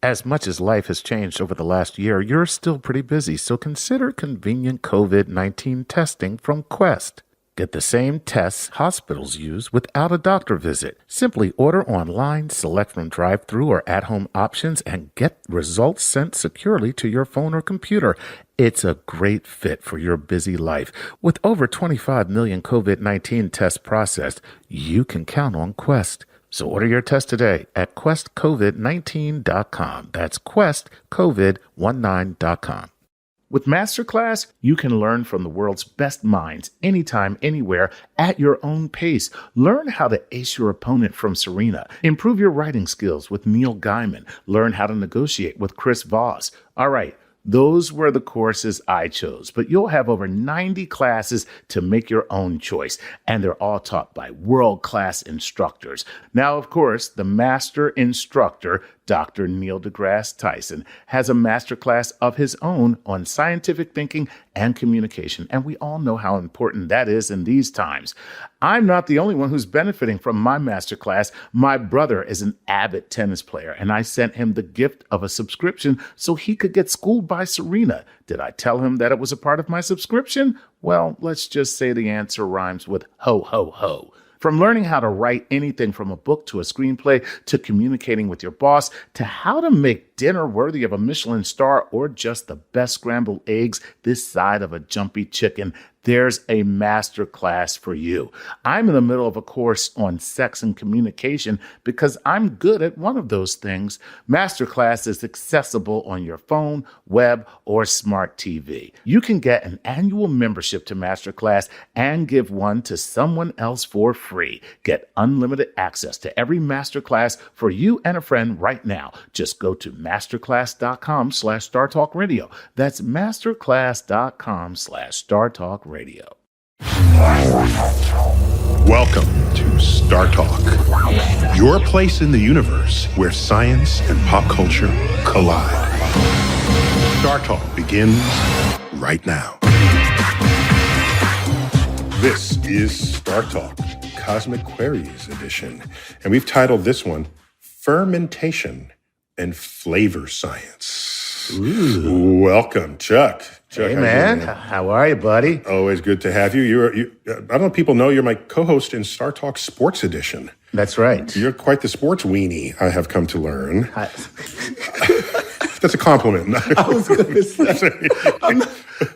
As much as life has changed over the last year, you're still pretty busy, so consider convenient COVID-19 testing from Quest. Get the same tests hospitals use without a doctor visit. Simply order online, select from drive-thru or at-home options, and get results sent securely to your phone or computer. It's a great fit for your busy life. With over 25 million COVID-19 tests processed, you can count on Quest. So order your test today at questcovid19.com. That's questcovid19.com. With Masterclass, you can learn from the world's best minds anytime, anywhere, at your own pace. Learn how to ace your opponent from Serena. Improve your writing skills with Neil Gaiman. Learn how to negotiate with Chris Voss. All right. Those were the courses I chose, but you'll have over 90 classes to make your own choice, and they're all taught by world-class instructors. Now, of course, the master instructor, Dr. Neil Degrasse Tyson, has a masterclass of his own on scientific thinking and communication, and we all know how important that is in these times. I'm not the only one who's benefiting from my masterclass. My brother is an avid tennis player, and I sent him the gift of a subscription so he could get schooled by Serena. Did I tell him that it was a part of my subscription? Well, let's just say the answer rhymes with ho, ho, ho. From learning how to write anything from a book to a screenplay, to communicating with your boss, to how to make dinner worthy of a Michelin star or just the best scrambled eggs this side of a jumpy chicken, there's a master class for you. I'm in the middle of a course on sex and communication because I'm good at one of those things. Masterclass is accessible on your phone, web, or smart TV. You can get an annual membership to Masterclass and give one to someone else for free. Get unlimited access to every Masterclass for you and a friend right now. Just go to masterclass.com/StarTalkRadio. That's masterclass.com/StarTalkRadio. Welcome to Star Talk, your place in the universe where science and pop culture collide. Star Talk begins right now. This is Star Talk, Cosmic Queries edition, and we've titled this one Fermentation and Flavor Science. Ooh. Welcome, Chuck. Hey, man. How are you, buddy? Always good to have you. I don't know if people know you're my co-host in Star Talk Sports Edition. That's right. You're quite the sports weenie, I have come to learn. That's a compliment. I was going to say,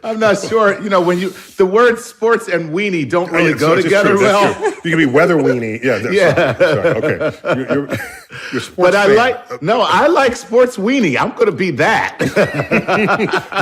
I'm not sure. You know, when the words sports and weenie don't really go together well. You can be weather weenie. Yeah. Sorry. Okay. You're sports but I fan. I like sports weenie. I'm going to be that.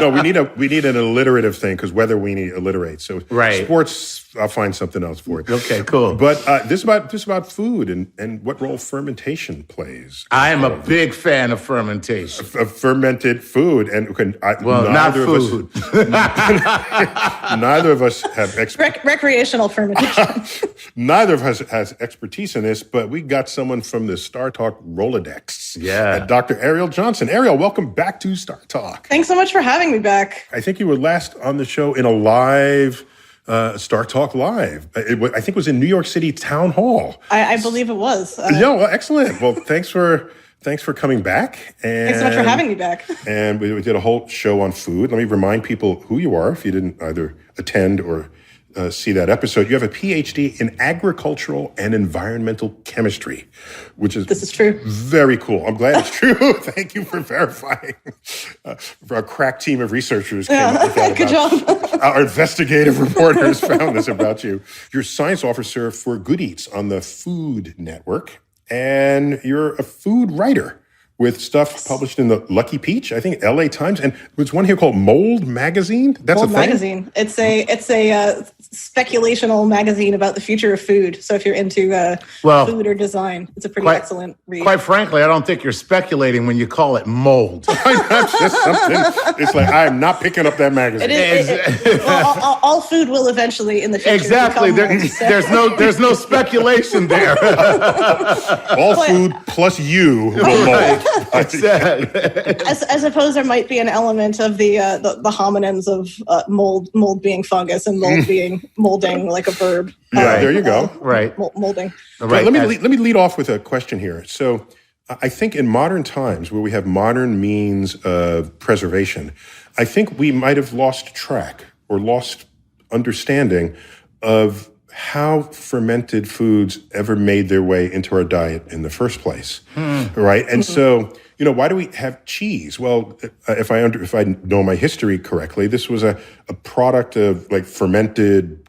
No, we need an alliterative thing because weather weenie alliterates. So right. Sports, I'll find something else for it. Okay, cool. But this is about food and what role fermentation plays. I am a big fan of fermentation. Of fermented food, and not food. Neither of us have recreational fermentation. Neither of us has expertise in this, but we got someone from the Star Talk Rolodex. Yeah, Dr. Arielle Johnson. Arielle, welcome back to Star Talk. Thanks so much for having me back. I think you were last on the show in a live Star Talk Live. I think it was in New York City Town Hall. I believe it was. Well, excellent. Well, thanks for coming back. And, thanks so much for having me back. And we did a whole show on food. Let me remind people who you are if you didn't either attend or see that episode. You have a PhD in agricultural and environmental chemistry, This is true. Very cool. I'm glad it's true. Thank you for verifying. Our crack team of researchers came up with that. Good job. Our investigative reporters found this about you. You're science officer for Good Eats on the Food Network, and you're a food writer with stuff published in the Lucky Peach, I think, LA Times, and there's one here called Mold Magazine. That's Mold a thing? Magazine. It's a speculational magazine about the future of food. So if you're into food or design, it's a pretty excellent read. Quite frankly, I don't think you're speculating when you call it mold. That's just something. It's like, I'm not picking up that magazine. All food will eventually in the future. Exactly. There's no speculation there. All food plus you will mold. I suppose there might be an element of the homonyms of mold being fungus and mold being molding, like a verb. Yeah, there you go. Right. Molding. Right. Let me lead off with a question here. So I think in modern times where we have modern means of preservation, I think we might have lost track or lost understanding of how fermented foods ever made their way into our diet in the first place, right? And so, why do we have cheese? Well, if I know my history correctly, this was a product of like fermented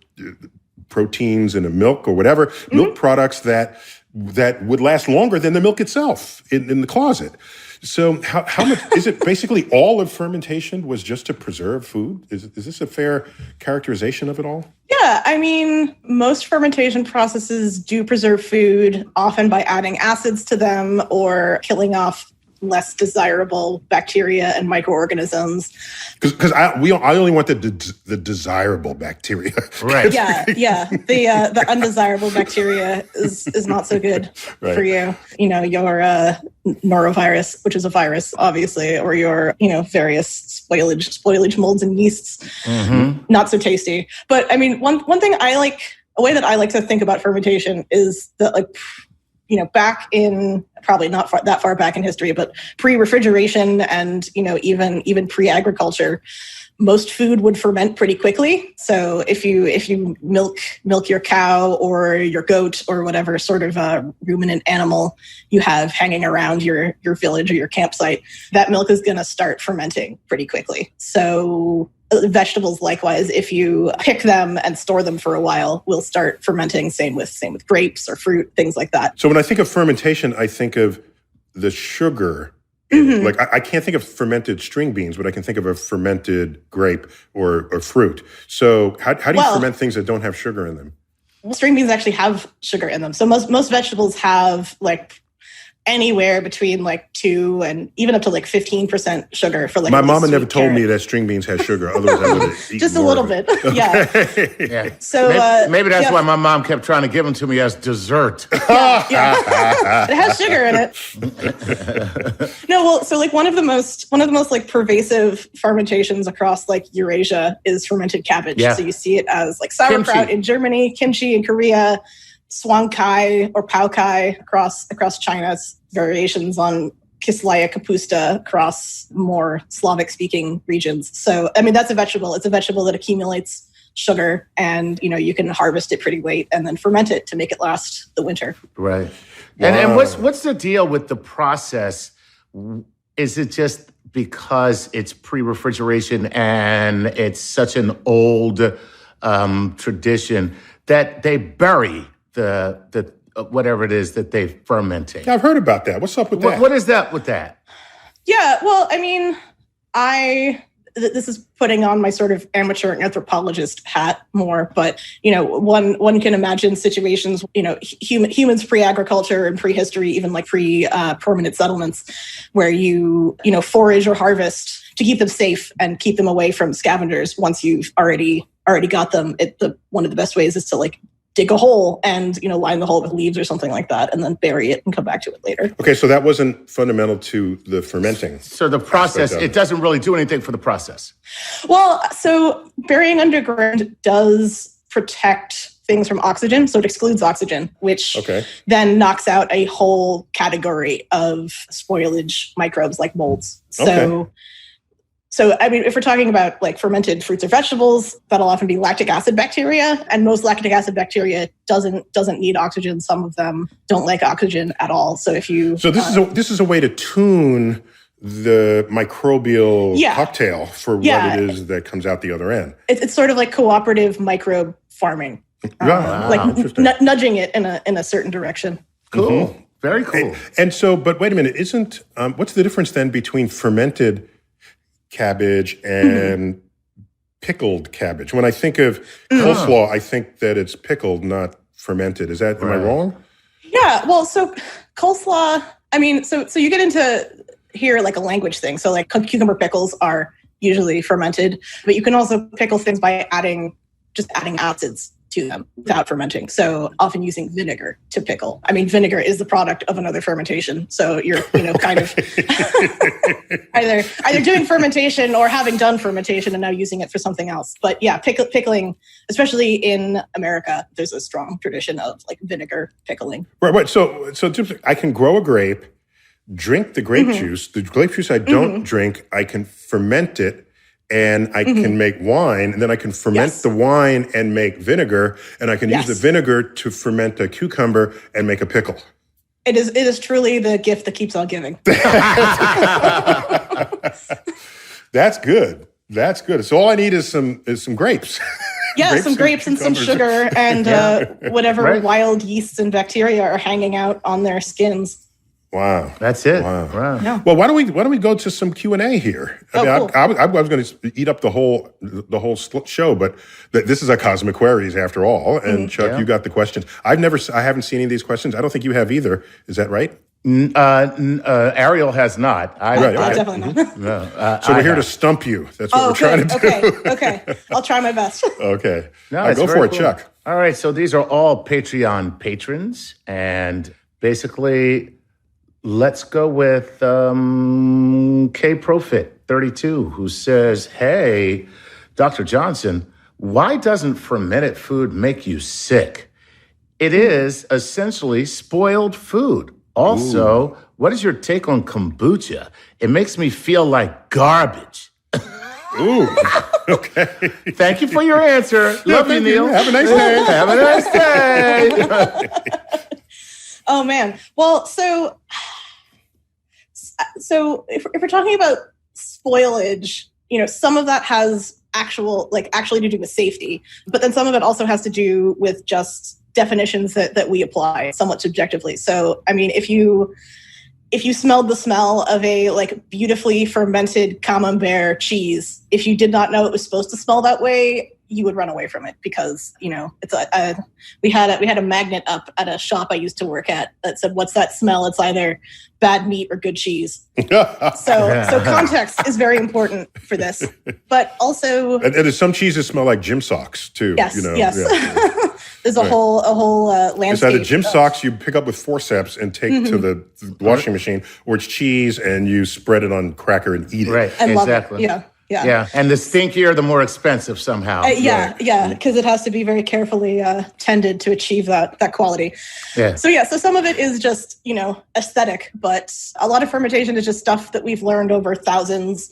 proteins in a milk or whatever, milk products that would last longer than the milk itself in the closet. So how much is it? Basically, all of fermentation was just to preserve food. Is this a fair characterization of it all? Yeah, I mean, most fermentation processes do preserve food, often by adding acids to them or killing off less desirable bacteria and microorganisms. Because I only want the desirable bacteria. Right. Yeah. The undesirable bacteria is not so good for you. Your norovirus, which is a virus, obviously, or your various spoilage molds and yeasts. Not so tasty. But I mean, one thing a way that I like to think about fermentation is that back in probably not that far back in history, but pre-refrigeration and, even pre-agriculture, most food would ferment pretty quickly. So if you milk your cow or your goat or whatever sort of ruminant animal you have hanging around your village or your campsite, that milk is going to start fermenting pretty quickly. So vegetables, likewise, if you pick them and store them for a while, will start fermenting. Same with grapes or fruit, things like that. So when I think of fermentation, I think of the sugar. Like I can't think of fermented string beans, but I can think of a fermented grape or fruit. So how do you ferment things that don't have sugar in them? Well, string beans actually have sugar in them. So most vegetables have anywhere between 2 and even up to 15% sugar for my mama never told me that string beans had suger. Otherwise, I would have eaten just a little bit. Okay. Yeah. So maybe that's why my mom kept trying to give them to me as dessert. Yeah. It has sugar in it. No, well, so one of the most pervasive fermentations across Eurasia is fermented cabbage. Yeah. So you see it as sauerkraut Kimchi in Germany, kimchi in Korea, swang kai or pao kai across China's variations on Kislaya kapusta across more Slavic-speaking regions. So, I mean, that's a vegetable. It's a vegetable that accumulates sugar, and you can harvest it pretty late and then ferment it to make it last the winter. Right. Wow. And what's the deal with the process? Is it just because it's pre-refrigeration and it's such an old tradition that they bury the whatever it is that they're fermenting? Yeah, I've heard about that. What's up with that? What is that with that? Yeah, well, I mean, this is putting on my sort of amateur anthropologist hat more, but one can imagine situations, humans pre-agriculture and prehistory, even pre-permanent settlements, where you forage or harvest to keep them safe and keep them away from scavengers. Once you've already got them, one of the best ways is to dig a hole and line the hole with leaves or something like that, and then bury it and come back to it later. Okay, so that wasn't fundamental to the fermenting. So the process, it doesn't really do anything for the process. Well, so burying underground does protect things from oxygen, so it excludes oxygen, which then knocks out a whole category of spoilage microbes like molds. So, I mean, if we're talking about fermented fruits or vegetables, that'll often be lactic acid bacteria, and most lactic acid bacteria doesn't need oxygen. Some of them don't like oxygen at all. So if you this is a way to tune the microbial cocktail for what it is that comes out the other end. It's sort of like cooperative microbe farming, nudging it in a certain direction. Cool, very cool. And so, but wait a minute, isn't what's the difference then between fermented cabbage and pickled cabbage? When I think of coleslaw, I think that it's pickled, not fermented. Am I wrong? Yeah, well, so coleslaw, I mean, so you get into here a language thing. So cucumber pickles are usually fermented, but you can also pickle things by adding acids to them without fermenting. So often using vinegar to pickle. I mean, vinegar is the product of another fermentation. So you're, kind of either doing fermentation or having done fermentation and now using it for something else. But yeah, pickling, especially in America, there's a strong tradition of vinegar pickling. Right. So I can grow a grape drink the grape juice. The grape juice I don't drink, I can ferment it and I can make wine. And then I can ferment the wine and make vinegar. And I can use the vinegar to ferment a cucumber and make a pickle. It is truly the gift that keeps on giving. That's good. That's good. So all I need is some grapes. Yeah, some grapes and some sugar and whatever wild yeasts and bacteria are hanging out on their skins. Wow, that's it. Wow. Yeah. Well, why don't we go to some Q&A here? I was going to eat up the whole show, but this is a Cosmic Queries after all. And Chuck, you got the questions. I haven't seen any of these questions. I don't think you have either. Is that right? Arielle has not. Definitely not. No, so we're here to stump you. That's what we're trying to do. Okay. I'll try my best. Okay. No, go for it, cool. Chuck. All right. So these are all Patreon patrons. And basically, let's go with KProfit32, who says, hey, Dr. Johnson, why doesn't fermented food make you sick? It is essentially spoiled food. Also, what is your take on kombucha? It makes me feel like garbage. Ooh, okay. Thank you for your answer. Love you, Neil. Have a nice day. Have a nice day. Oh, man. Well, so if we're talking about spoilage, some of that has actually to do with safety, but then some of it also has to do with just definitions that we apply somewhat subjectively. So, I mean, if you smelled the smell of a beautifully fermented camembert cheese, if you did not know it was supposed to smell that way, you would run away from it because, it's we had a magnet up at a shop I used to work at that said, "What's that smell? It's either bad meat or good cheese." So context is very important for this, but also and some cheeses smell like gym socks too. Yes, yes. Yeah. There's a whole landscape. It's either gym socks you pick up with forceps and take to the washing machine, or it's cheese and you spread it on cracker and eat it. Right, and exactly. Love it. Yeah. And the stinkier, the more expensive somehow. Because it has to be very carefully tended to achieve that quality. Yeah. So some of it is just, aesthetic, but a lot of fermentation is just stuff that we've learned over thousands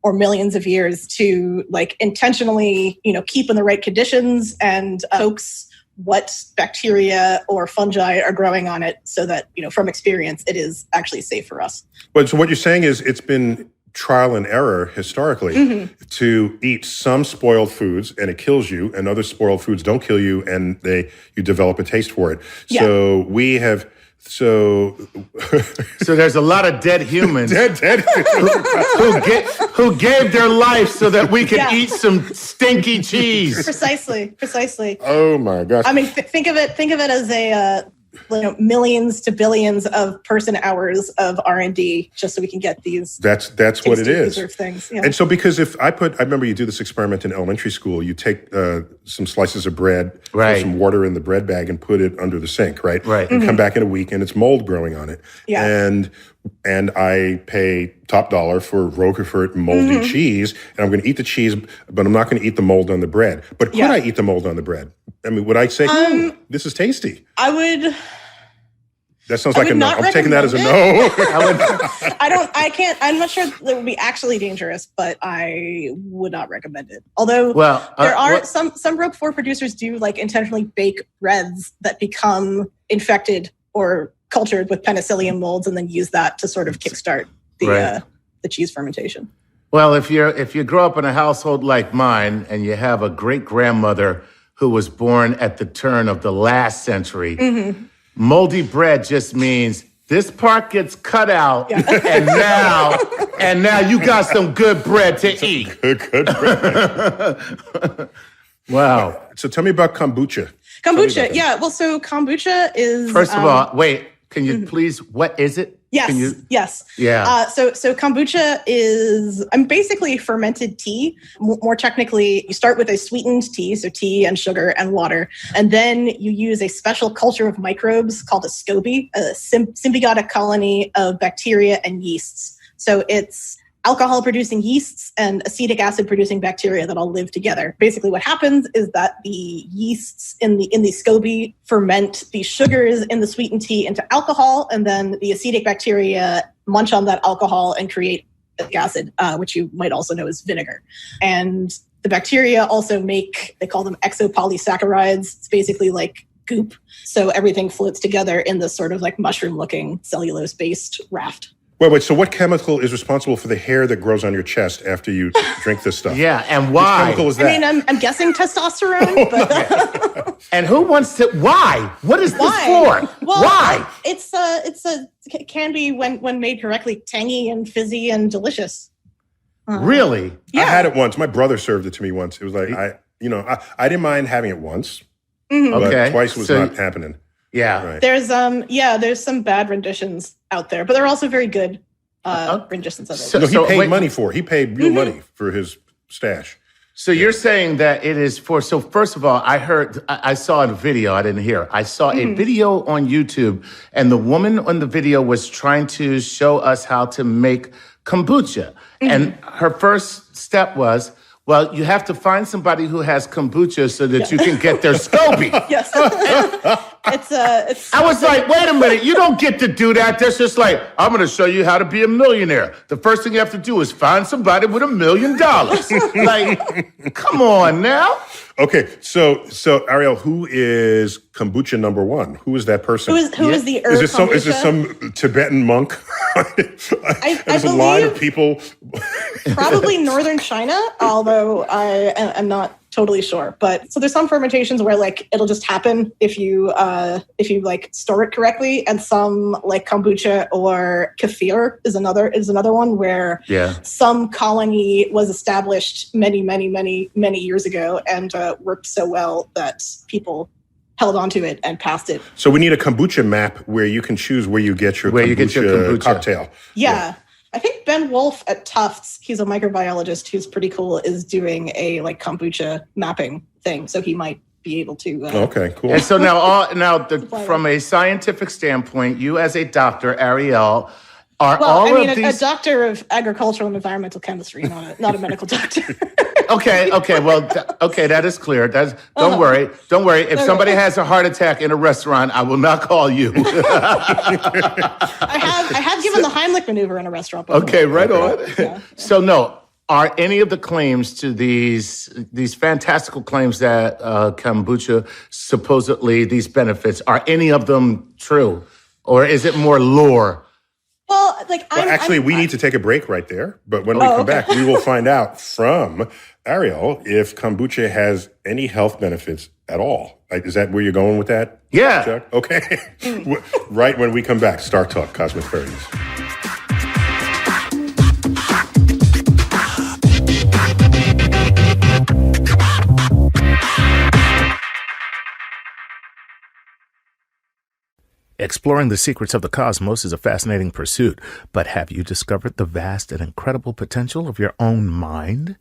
or millions of years to intentionally, keep in the right conditions and coax what bacteria or fungi are growing on it so that, from experience, it is actually safe for us. But so what you're saying is it's been trial and error historically to eat some spoiled foods and it kills you, and other spoiled foods don't kill you and you develop a taste for it. Yeah. So we have so there's a lot of dead humans who gave their life so that we could eat some stinky cheese. Precisely. Oh my gosh. I mean, think of it as a millions to billions of person hours of R&D just so we can get these. That's what it is. Things. Yeah. And so because I remember you do this experiment in elementary school, you take some slices of bread, put some water in the bread bag and put it under the sink, right? Right. And come back in a week and it's mold growing on it. Yeah. And I pay top dollar for Roquefort moldy cheese, and I'm going to eat the cheese, but I'm not going to eat the mold on the bread. But could I eat the mold on the bread? I mean, would I say, this is tasty? I would. That sounds like a no. I'm taking that as a no. I'm not sure that would be actually dangerous, but I would not recommend it. Although there are some Roquefort producers do intentionally bake breads that become infected or cultured with penicillium molds and then use that to sort of kickstart the cheese fermentation. Well, if you grow up in a household like mine and you have a great grandmother who was born at the turn of the last century, moldy bread just means this part gets cut out, and now you got some good bread to eat. Good bread. Wow. So tell me about kombucha. Kombucha, yeah. Well, so kombucha is... First of all, wait, can you please, what is it? Yes. Yeah. So kombucha is basically fermented tea. More technically, you start with a sweetened tea, so tea and sugar and water, and then you use a special culture of microbes called a SCOBY, a symbiotic colony of bacteria and yeasts. So it's alcohol-producing yeasts and acetic acid-producing bacteria that all live together. Basically, what happens is that the yeasts in the SCOBY ferment the sugars in the sweetened tea into alcohol, and then the acetic bacteria munch on that alcohol and create acetic acid, which you might also know as vinegar. And the bacteria also they call them exopolysaccharides. It's basically like goop. So everything floats together in this sort of like mushroom-looking cellulose-based raft. Wait. So what chemical is responsible for the hair that grows on your chest after you drink this stuff? Yeah, and why? Which chemical is that? I mean, I'm guessing testosterone, but and who wants to? Why? What is this for? Well, why? It can be when made correctly, tangy and fizzy and delicious. Really? Yeah. I had it once. My brother served it to me once. It was like I didn't mind having it once, but twice was not happening. Yeah. Right. There's some bad renditions out there, but there are also very good renditions of it. He paid money for it. He paid real money for his stash. So you're saying that it is so first of all, I saw a video, I didn't hear. I saw a video on YouTube, and the woman on the video was trying to show us how to make kombucha. And her first step was, well, you have to find somebody who has kombucha so that you can get their SCOBY. Yes. I was like, wait a minute, you don't get to do that. That's just like, I'm going to show you how to be a millionaire. The first thing you have to do is find somebody with $1 million. Like, come on now. Okay, so Arielle, who is kombucha number one? Who is that person? Who is the herb kombucha? Is this some Tibetan monk? I There's a line of people. Probably northern China, although I am not totally sure. But so there's some fermentations where like it'll just happen if you like store it correctly, and some like kombucha or kefir is another one where some colony was established many years ago and worked so well that people held onto it and passed it. So we need a kombucha map where you can choose where you get your kombucha cocktail. Yeah. I think Ben Wolf at Tufts, he's a microbiologist who's pretty cool, is doing a like kombucha mapping thing. So he might be able to. Okay, cool. And so from a scientific standpoint, you as a doctor, Arielle, a doctor of agricultural and environmental chemistry, not a medical doctor. Okay, that is clear. Don't worry. If somebody has a heart attack in a restaurant, I will not call you. I have given the Heimlich maneuver in a restaurant before. Okay, right on. Yeah. So no, are any of the claims to these fantastical claims that kombucha supposedly these benefits, are any of them true, or is it more lore? Well, we need to take a break right there. But when we come back, we will find out from Arielle if kombucha has any health benefits at all. Like, is that where you're going with that? Yeah. Chuck? Okay. Right when we come back, Star Talk, Cosmic Fairies. Exploring the secrets of the cosmos is a fascinating pursuit, but have you discovered the vast and incredible potential of your own mind?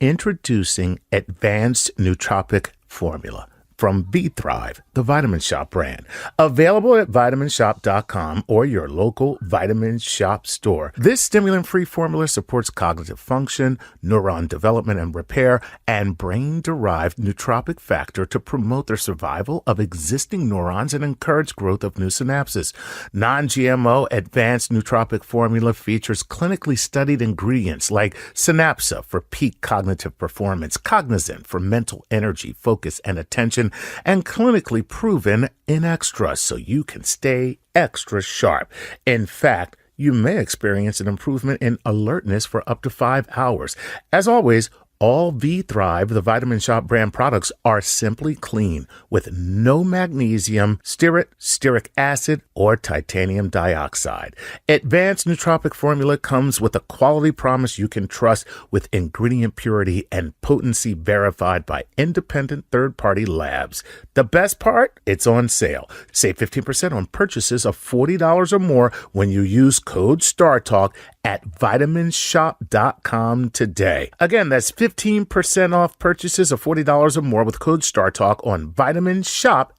Introducing Advanced Nootropic Formula from V-Thrive, the Vitamin Shop brand. Available at vitaminshop.com or your local Vitamin Shop store. This stimulant-free formula supports cognitive function, neuron development and repair, and brain-derived nootropic factor to promote the survival of existing neurons and encourage growth of new synapses. Non-GMO Advanced Nootropic Formula features clinically studied ingredients like Synapsa for peak cognitive performance, Cognizant for mental energy, focus, and attention, and clinically proven in extras so you can stay extra sharp. In fact, you may experience an improvement in alertness for up to 5 hours. As always, all V-Thrive, the Vitamin Shop brand products, are simply clean with no magnesium, stearate, stearic acid, or titanium dioxide. Advanced Nootropic Formula comes with a quality promise you can trust with ingredient purity and potency verified by independent third-party labs. The best part? It's on sale. Save 15% on purchases of $40 or more when you use code STARTALK at vitaminshop.com today. Again, that's 15% off purchases of $40 or more with code STARTALK on vitaminshop,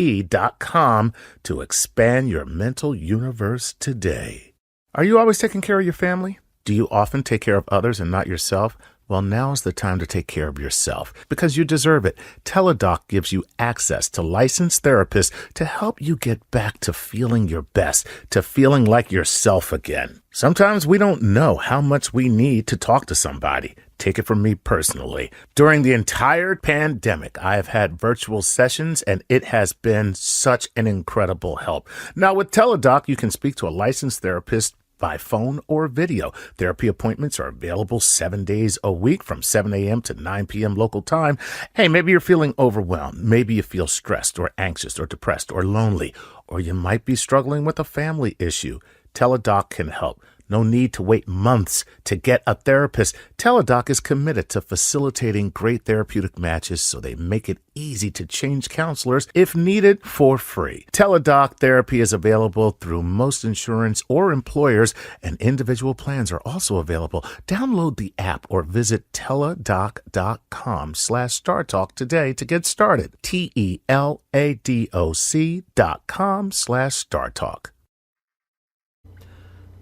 SHOPPE.com to expand your mental universe today. Are you always taking care of your family? Do you often take care of others and not yourself? Well, now's the time to take care of yourself because you deserve it. Teladoc gives you access to licensed therapists to help you get back to feeling your best, to feeling like yourself again. Sometimes we don't know how much we need to talk to somebody. Take it from me personally. During the entire pandemic, I have had virtual sessions, and it has been such an incredible help. Now, with Teladoc, you can speak to a licensed therapist by phone or video. Therapy appointments are available 7 days a week from 7 a.m. to 9 p.m. local time. Hey, maybe you're feeling overwhelmed. Maybe you feel stressed or anxious or depressed or lonely, or you might be struggling with a family issue. Teladoc can help. No need to wait months to get a therapist. Teladoc is committed to facilitating great therapeutic matches, so they make it easy to change counselors if needed for free. Teladoc therapy is available through most insurance or employers, and individual plans are also available. Download the app or visit teladoc.com/StarTalk today to get started. TELADOC.com/StarTalk.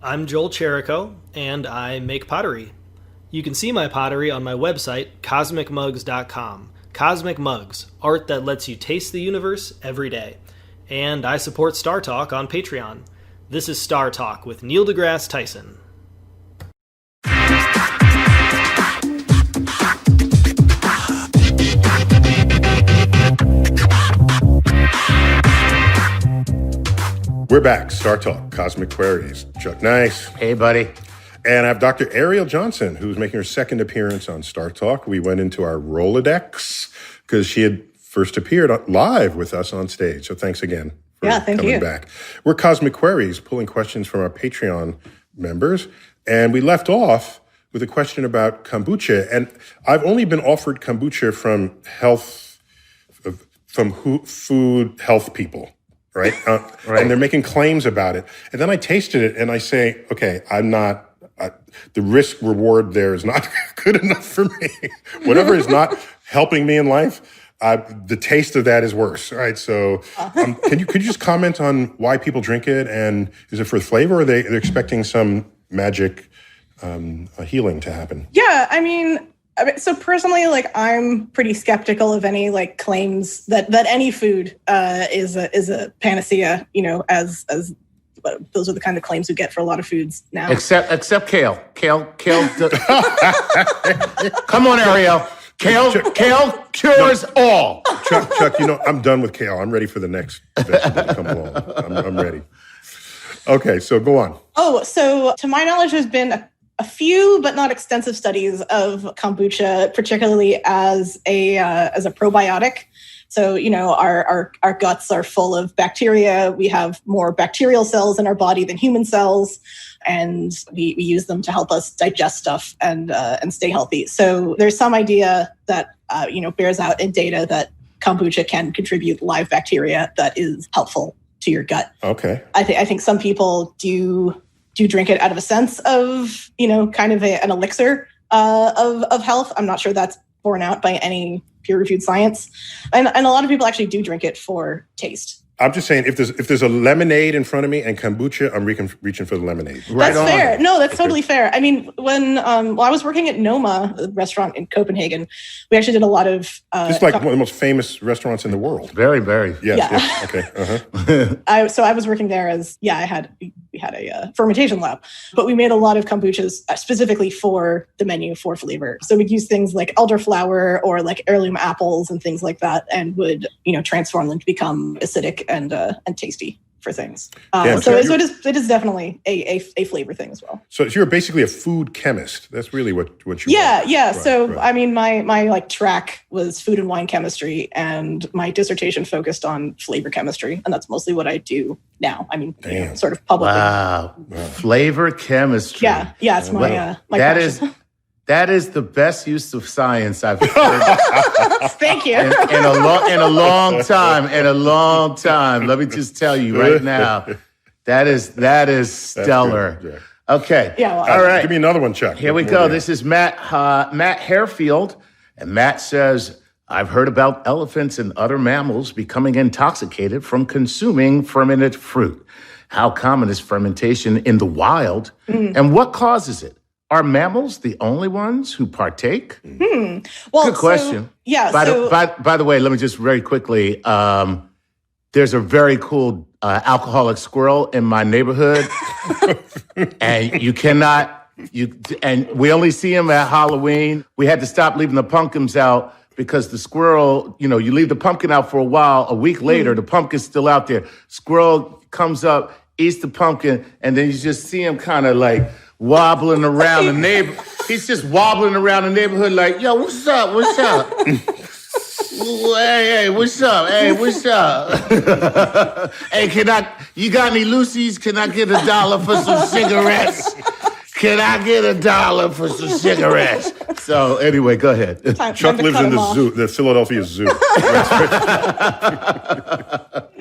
I'm Joel Cherico, and I make pottery. You can see my pottery on my website, cosmicmugs.com. Cosmic Mugs, art that lets you taste the universe every day. And I support Star Talk on Patreon. This is Star Talk with Neil deGrasse Tyson. We're back. Star Talk, Cosmic Queries. Chuck Nice. Hey, buddy. And I have Dr. Arielle Johnson, who's making her second appearance on Star Talk. We went into our Rolodex because she had first appeared live with us on stage. So thanks again for coming back. We're Cosmic Queries, pulling questions from our Patreon members. And we left off with a question about kombucha. And I've only been offered kombucha from food health people. Right? Right. And they're making claims about it. And then I tasted it and I say, okay, the risk reward there is not good enough for me. Whatever is not helping me in life, the taste of that is worse. All right. So could you just comment on why people drink it, and is it for the flavor, or they're expecting some magic healing to happen? Yeah. I mean, so personally, like, I'm pretty skeptical of any like claims that any food is a panacea. You know, as those are the kind of claims we get for a lot of foods now. Except kale. Kale. Come on, Arielle. Kale cures all. Chuck, I'm done with kale. I'm ready for the next vegetable to come along. I'm ready. Okay, so go on. Oh, so to my knowledge, there's been a few, but not extensive studies of kombucha, particularly as a probiotic. So, our guts are full of bacteria. We have more bacterial cells in our body than human cells, and we use them to help us digest stuff and stay healthy. So there's some idea that bears out in data that kombucha can contribute live bacteria that is helpful to your gut. Okay. I think some people do drink it out of a sense of, kind of an elixir of health. I'm not sure that's borne out by any peer-reviewed science. And a lot of people actually do drink it for taste. I'm just saying, if there's a lemonade in front of me and kombucha, I'm reaching for the lemonade. That's fair. No, that's totally fair. I mean, when I was working at Noma, a restaurant in Copenhagen, we actually did a lot of... it's like one of the most famous restaurants in the world. Very, very. Yes. Okay. Uh-huh. I was working there we had a fermentation lab, but we made a lot of kombuchas specifically for the menu for flavor. So we'd use things like elderflower or like heirloom apples and things like that, and would transform them to become acidic and tasty for things. So it is definitely a flavor thing as well. So you're basically a food chemist. That's really what you Yeah. Right, so right. I mean, my like track was food and wine chemistry, and my dissertation focused on flavor chemistry, and that's mostly what I do now. I mean, sort of publicly. Wow. Flavor chemistry. Yeah. It's my That is the best use of science I've heard. Thank you. In a long time. Let me just tell you right now, that is stellar. Good, Okay. Yeah. Well, all right. Give me another one, Chuck. Here we go. This is Matt Harefield, and Matt says, I've heard about elephants and other mammals becoming intoxicated from consuming fermented fruit. How common is fermentation in the wild? And what causes it? Are mammals the only ones who partake? Well, Good question. By the way, let me just very quickly, there's a very cool alcoholic squirrel in my neighborhood. And and we only see him at Halloween. We had to stop leaving the pumpkins out because the squirrel, you leave the pumpkin out for a while. A week later, the pumpkin's still out there. Squirrel comes up, eats the pumpkin, and then you just see him kind of like wobbling around the neighborhood. He's just wobbling around the neighborhood like, yo, what's up? What's up? Hey, what's up? Hey, what's up? Hey, you got any Lucy's? Can I get $1 for some cigarettes? Can I get $1 for some cigarettes? So anyway, go ahead. Chuck lives in the zoo, the Philadelphia Zoo.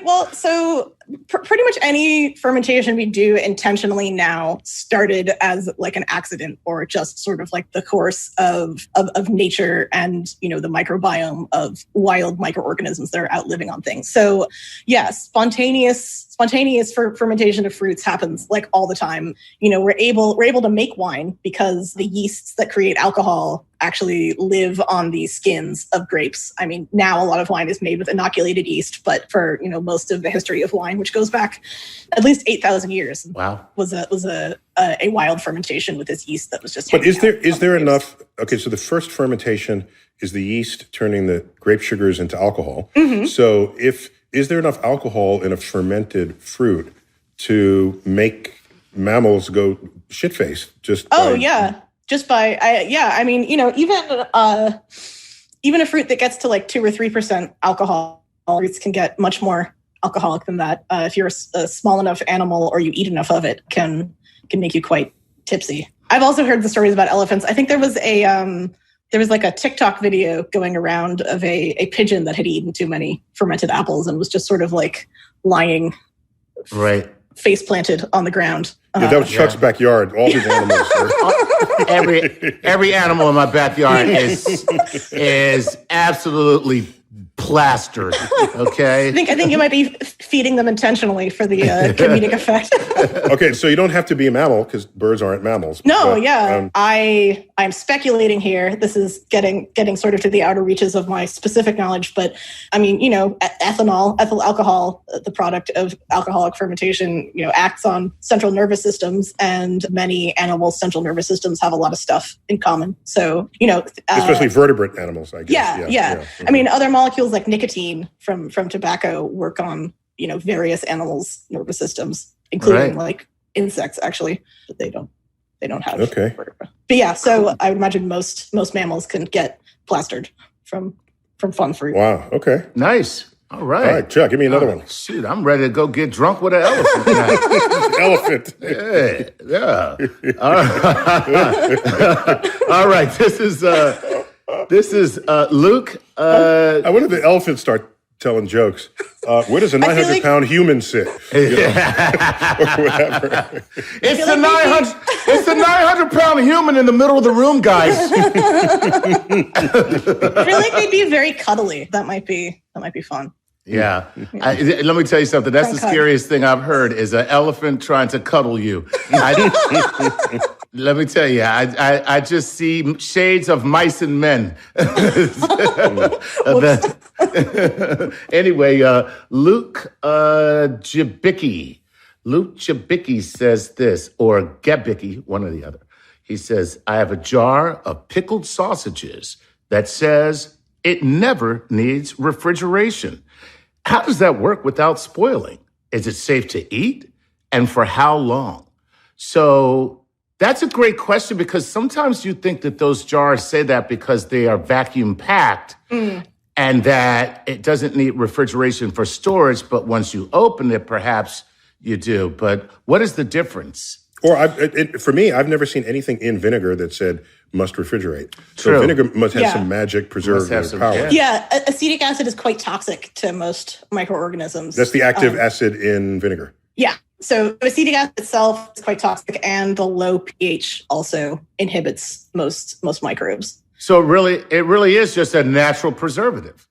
Well, so pretty much any fermentation we do intentionally now started as like an accident or just sort of like the course of nature and, the microbiome of wild microorganisms that are out living on things. So yes, spontaneous fermentation of fruits happens like all the time. We're able to make wine because the yeasts that create alcohol actually live on the skins of grapes. I mean, now a lot of wine is made with inoculated yeast, but for, most of the history of wine, which goes back at least 8,000 years. Wow. Was a wild fermentation with this yeast that was just. But is there enough? Okay, so the first fermentation is the yeast turning the grape sugars into alcohol. Mm-hmm. So is there enough alcohol in a fermented fruit to make mammals go shit-faced? Even a fruit that gets to like 2 or 3% alcohol, fruits can get much more alcoholic than that. If you're a small enough animal or you eat enough of it, can make you quite tipsy. I've also heard the stories about elephants. I think there was like a TikTok video going around of a pigeon that had eaten too many fermented apples and was just sort of like lying, right, face planted on the ground. That was Chuck's backyard. All his animals were. Every animal in my backyard is absolutely plastered. Okay. I think you might be feeding them intentionally for the comedic effect. Okay, so you don't have to be a mammal because birds aren't mammals. No, but, I'm speculating here. This is getting sort of to the outer reaches of my specific knowledge, but I mean, ethyl alcohol, the product of alcoholic fermentation, acts on central nervous systems, and many animals' central nervous systems have a lot of stuff in common. So, especially vertebrate animals, I guess. Yeah. Mm-hmm. I mean, other molecules like nicotine from tobacco work on, various animals' nervous systems, including like insects, actually, but they don't have. Okay. But yeah, so I would imagine most mammals can get plastered from fun fruit. Wow. Okay. Nice. All right, Chuck, give me another one. Shoot, I'm ready to go get drunk with an elephant now. Elephant. Yeah. All right. This is Luke. I wonder if the elephants start telling jokes. Where does a 900-pound human sit? Or whatever. It's the 900-pound human in the middle of the room, guys. I feel like they'd be very cuddly. That might be fun. Yeah. Let me tell you something. That's the scariest thing I've heard is an elephant trying to cuddle you. Let me tell you, I just see shades of mice and men. Anyway, Luke Jabicki says this, or Gabicki, one or the other. He says, I have a jar of pickled sausages that says it never needs refrigeration. How does that work without spoiling? Is it safe to eat? And for how long? So that's a great question, because sometimes you think that those jars say that because they are vacuum packed and that it doesn't need refrigeration for storage. But once you open it, perhaps you do. But what is the difference? Or for me, I've never seen anything in vinegar that said must refrigerate. True. So vinegar must have some magic preservative power. Yeah, acetic acid is quite toxic to most microorganisms. That's the active acid in vinegar. Yeah. So acetic acid itself is quite toxic, and the low pH also inhibits most microbes. So it really is just a natural preservative.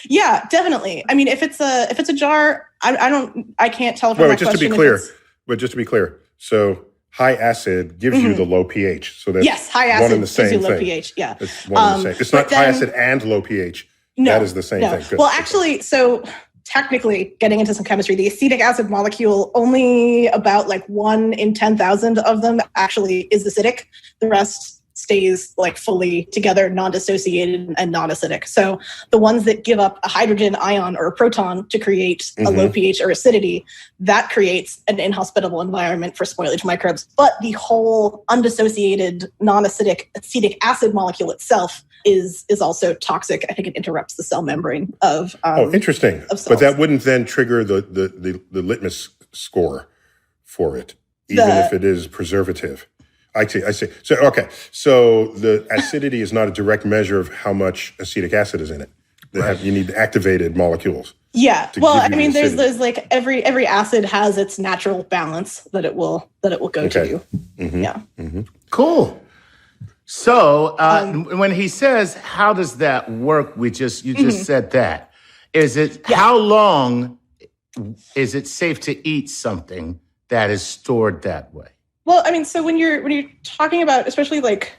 Yeah, definitely. I mean, if it's a jar, I can't tell from Wait, that just to be question clear. if it's- But just to be clear, so high acid gives you the low pH. So that's yes, high acid one and the gives you same low thing. pH. Yeah, It's one and the same. It's not high acid and low pH. No, that is the same thing. Good. Well, actually, so technically, getting into some chemistry, the acetic acid molecule, only about like 1 in 10,000 of them actually is acidic. The rest stays like fully together, non-dissociated and non-acidic. So the ones that give up a hydrogen ion or a proton to create a low pH or acidity, that creates an inhospitable environment for spoilage microbes. But the whole undissociated, non-acidic acetic acid molecule itself is also toxic. I think it interrupts the cell membrane of interesting. Of cells. But that wouldn't then trigger the litmus score for it, even if it is preservative. I see. So, okay. So the acidity is not a direct measure of how much acetic acid is in it. You need activated molecules. Yeah. Well, I mean, acidity. there's like every acid has its natural balance that it will go to. Yeah. Cool. So when he says, how does that work? You just said that. Is it, how long is it safe to eat something that is stored that way? Well, I mean, so when you're talking about, especially like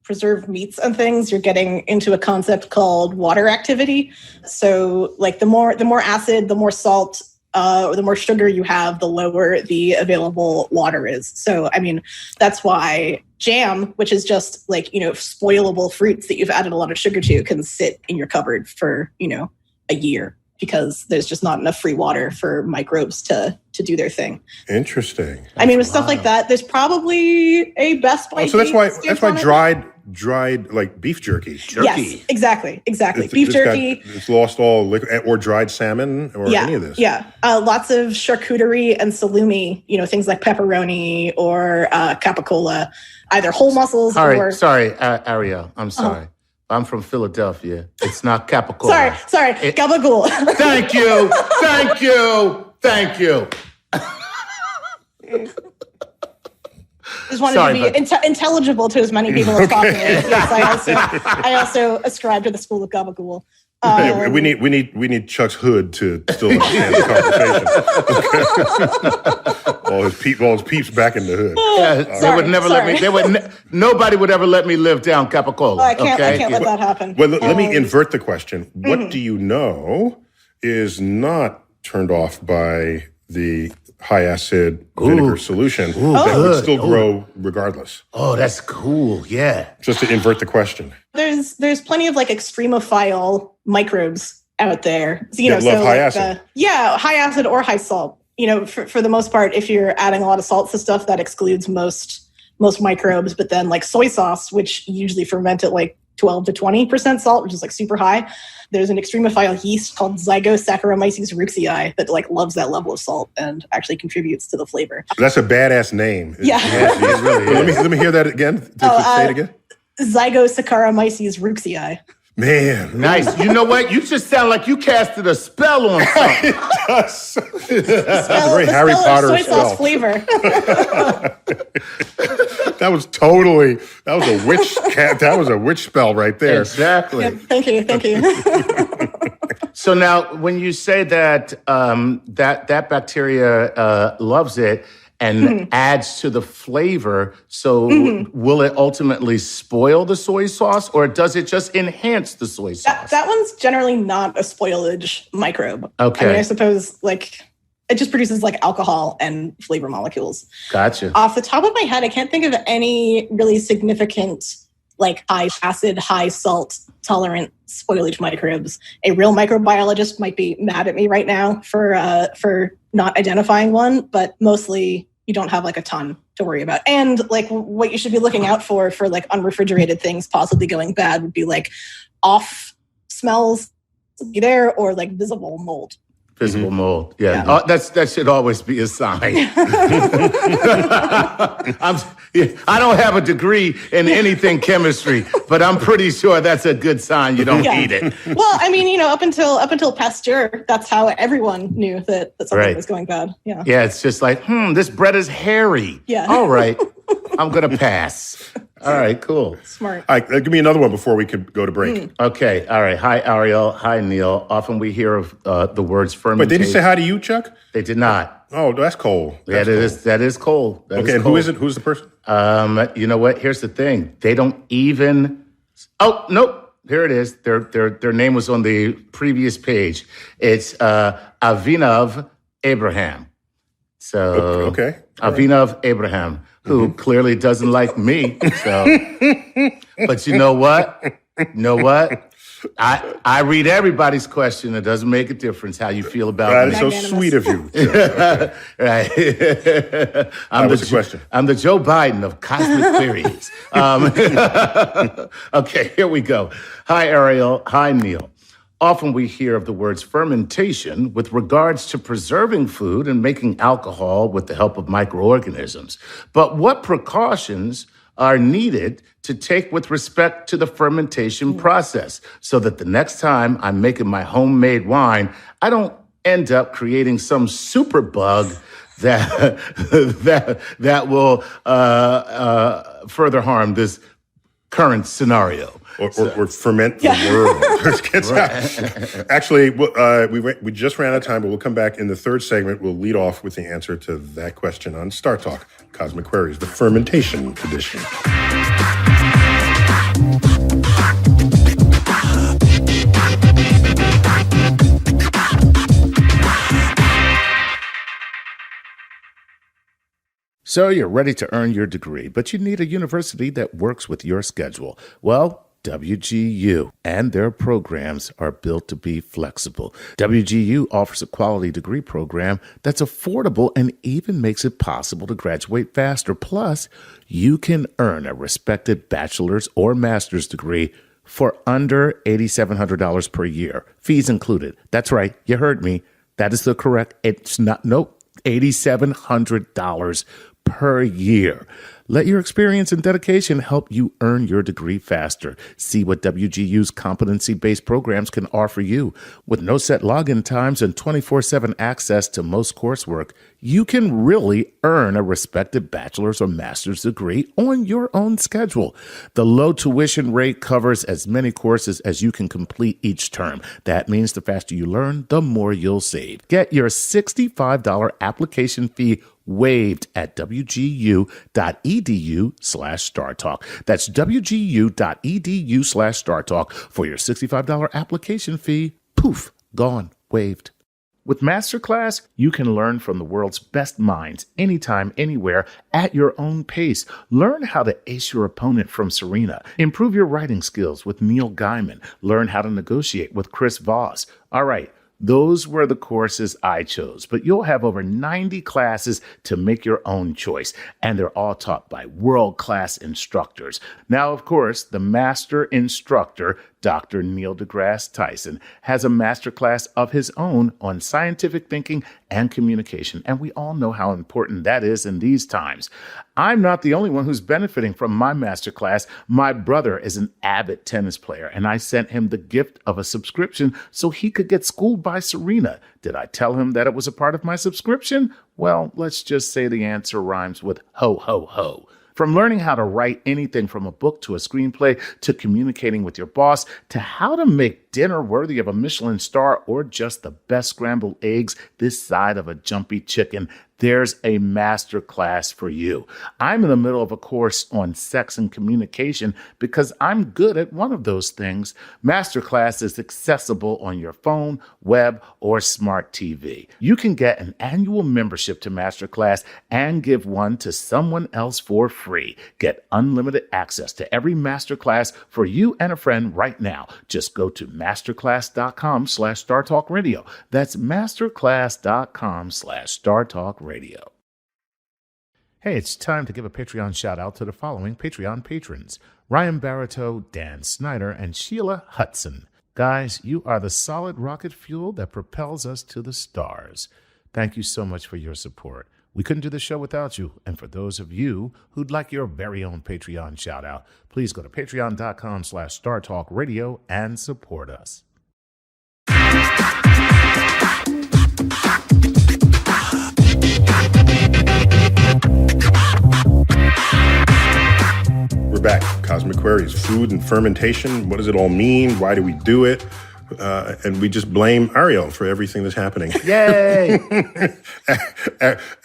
preserved meats and things, you're getting into a concept called water activity. So like the more acid, the more salt, or the more sugar you have, the lower the available water is. So, I mean, that's why jam, which is just like, spoilable fruits that you've added a lot of sugar to, can sit in your cupboard for, a year, because there's just not enough free water for microbes to do their thing. Interesting. I mean, with stuff like that, there's probably a Best By. So that's why dried like beef jerky. Yes, exactly. Beef jerky. It's lost all liquid, or dried salmon, or any of this. Yeah, lots of charcuterie and salumi. Things like pepperoni or capicola, either whole mussels or. Sorry, Arielle. I'm sorry. I'm from Philadelphia. It's not capicola. Sorry, gabagool. Thank you. Just wanted to be intelligible to as many people as possible. Yes, I also ascribe to the school of gabagool. We need Chuck's hood to still understand the conversation. all his peeps back in the hood. They would never let me. Nobody would ever let me live down capicola. I can't let that happen. Well, let me invert the question. What do you know is not turned off by the high acid vinegar solution that would still grow regardless? Oh, that's cool. Yeah. Just to invert the question. There's plenty of like extremophile microbes out there. So, love high acid. High acid or high salt. For the most part, if you're adding a lot of salt to stuff, that excludes most microbes. But then like soy sauce, which usually ferment at like 12 to 20% salt, which is like super high. There's an extremophile yeast called Zygosaccharomyces ruxii that like loves that level of salt and actually contributes to the flavor. That's a badass name. Yeah. It really is. Let me hear that again. Say it again. Zygosaccharomyces ruxii. Man. Nice. You know what? You just sound like you casted a spell on something. It does. That's a very Harry Potter soy spell. sauce flavor. That was a witch spell right there. Exactly. Yeah, thank you. So now, when you say that that bacteria loves it and adds to the flavor, so will it ultimately spoil the soy sauce, or does it just enhance the soy sauce? That one's generally not a spoilage microbe. Okay. I mean, I suppose like it just produces like alcohol and flavor molecules. Gotcha. Off the top of my head, I can't think of any really significant like high acid, high salt tolerant spoilage microbes. A real microbiologist might be mad at me right now for not identifying one, but mostly you don't have like a ton to worry about. And like what you should be looking out for like unrefrigerated things possibly going bad would be like off smells be there, or like visible mold. Visible mold, yeah. Oh, that should always be a sign. I don't have a degree in anything chemistry, but I'm pretty sure that's a good sign you don't eat it. Well, I mean, up until Pasteur, that's how everyone knew that something was going bad. Yeah. Yeah, it's just like, this bread is hairy. Yeah. All right, I'm gonna pass. All right, cool. Smart. All right, give me another one before we could go to break. Okay, all right. Hi, Arielle. Hi, Neil. Often we hear of the words Wait, fermentation. they didn't say hi to you, Chuck? They did not. Oh, that's Cole. That is Cole. Okay, and who is it? Who's the person? You know what? Here's the thing. They don't even. Oh, nope. Here it is. Their name was on the previous page. It's Avinav Abraham. So Okay. Avinav Abraham, who clearly doesn't like me. So, but you know what? I read everybody's question. It doesn't make a difference how you feel about That me. is so sweet of you. Okay. Right. What's the question? I'm the Joe Biden of cosmic queries. Okay, here we go. Hi, Arielle. Hi, Neil. Often we hear of the words fermentation with regards to preserving food and making alcohol with the help of microorganisms. But what precautions are needed to take with respect to the fermentation process so that the next time I'm making my homemade wine, I don't end up creating some super bug that will further harm this current scenario. Or ferment the world. Actually, we just ran out of time, but we'll come back in the third segment. We'll lead off with the answer to that question on Star Talk, Cosmic Queries, the Fermentation Edition. So you're ready to earn your degree, but you need a university that works with your schedule. Well, WGU and their programs are built to be flexible. WGU offers a quality degree program that's affordable and even makes it possible to graduate faster. Plus, you can earn a respected bachelor's or master's degree for under $8,700 per year, fees included. That's right, you heard me. That is the correct, $8,700 per year. Let your experience and dedication help you earn your degree faster. See what WGU's competency-based programs can offer you. With no set login times and 24/7 access to most coursework, you can really earn a respected bachelor's or master's degree on your own schedule. The low tuition rate covers as many courses as you can complete each term. That means the faster you learn, the more you'll save. Get your $65 application fee waived at wgu.edu/StarTalk. That's wgu.edu/StarTalk for your $65 application fee. Poof, gone, waived. With Masterclass, you can learn from the world's best minds anytime, anywhere, at your own pace. Learn how to ace your opponent from Serena. Improve your writing skills with Neil Gaiman. Learn how to negotiate with Chris Voss. All right. Those were the courses I chose, but you'll have over 90 classes to make your own choice, and they're all taught by world-class instructors. Now, of course, the master instructor, Dr. Neil Degrasse Tyson, has a masterclass of his own on scientific thinking and communication, and we all know how important that is in these times. I'm not the only one who's benefiting from my masterclass. My brother is an avid tennis player, and I sent him the gift of a subscription so he could get schooled by Serena. Did I tell him that it was a part of my subscription? Well, let's just say the answer rhymes with ho, ho, ho. From learning how to write anything from a book to a screenplay to communicating with your boss to how to make dinner worthy of a Michelin star or just the best scrambled eggs this side of a jumpy chicken, there's a master class for you. I'm in the middle of a course on sex and communication because I'm good at one of those things. Masterclass is accessible on your phone, web, or smart TV. You can get an annual membership to Masterclass and give one to someone else for free. Get unlimited access to every Masterclass for you and a friend right now. Just go to masterclass.com/StarTalkRadio. That's masterclass.com/StarTalkRadio. Hey, it's time to give a Patreon shout out to the following Patreon patrons: Ryan Barito, Dan Snyder, and Sheila Hudson. Guys, you are the solid rocket fuel that propels us to the stars. Thank you so much for your support. We couldn't do the show without you. And for those of you who'd like your very own Patreon shout out, please go to patreon.com/StarTalkRadio and support us. We're back. Cosmic Queries, food and fermentation. What does it all mean? Why do we do it? And we just blame Arielle for everything that's happening. Yay!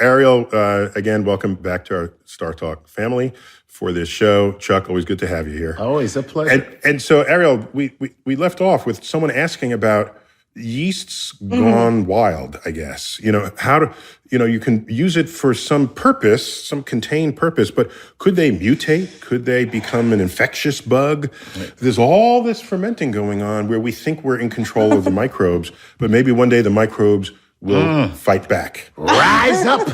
Arielle, again, welcome back to our Star Talk family for this show. Chuck, always good to have you here. Always a pleasure. And so, Arielle, we left off with someone asking about yeasts gone wild, I guess. How to, you can use it for some purpose, some contained purpose, but could they mutate? Could they become an infectious bug? Right. There's all this fermenting going on where we think we're in control of the microbes, but maybe one day the microbes will fight back. Rise up!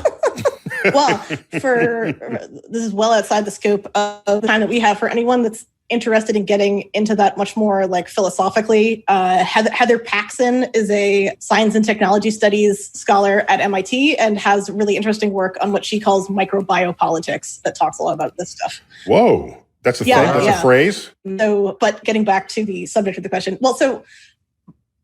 Well, this is well outside the scope of the time that we have. For anyone that's interested in getting into that much more like philosophically, Heather Paxson is a science and technology studies scholar at MIT and has really interesting work on what she calls microbiopolitics that talks a lot about this stuff. Whoa, that's a thing? That's a phrase? So, but getting back to the subject of the question, so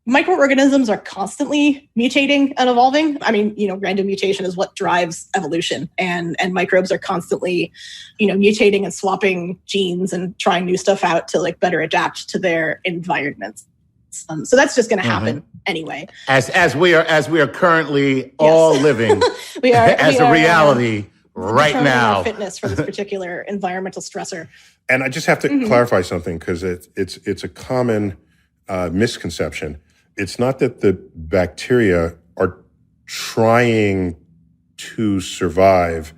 microorganisms are constantly mutating and evolving. I mean, random mutation is what drives evolution, and microbes are constantly, mutating and swapping genes and trying new stuff out to like better adapt to their environments. So that's just going to happen anyway. As we are currently all living as a reality right now. Our fitness for this particular environmental stressor. And I just have to clarify something because it's a common misconception. It's not that the bacteria are trying to survive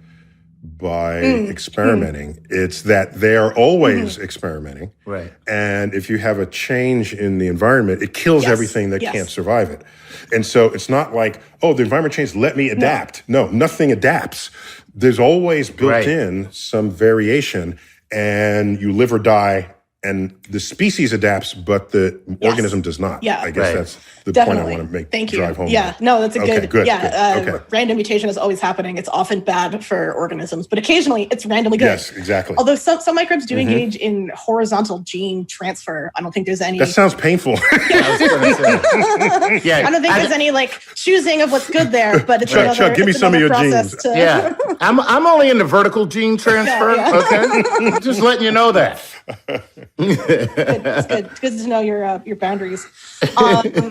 by experimenting. It's that they are always experimenting. Right. And if you have a change in the environment, it kills everything that can't survive it. And so it's not like, the environment changed, let me adapt. No, nothing adapts. There's always built in some variation, and you live or die. And the species adapts, but the organism does not. Yeah. I guess that's the Definitely. point I want to make. Thank you. Drive home. Yeah, no, that's a good. Good. Random mutation is always happening. It's often bad for organisms, but occasionally it's randomly good. Yes, exactly. Although some microbes do engage in horizontal gene transfer. I don't think there's any. That sounds painful. I don't think there's any like choosing of what's good there, but it's Chuck, give me some of your genes. I'm only into vertical gene transfer. Okay, just letting you know that. It's good. It's good to know your boundaries.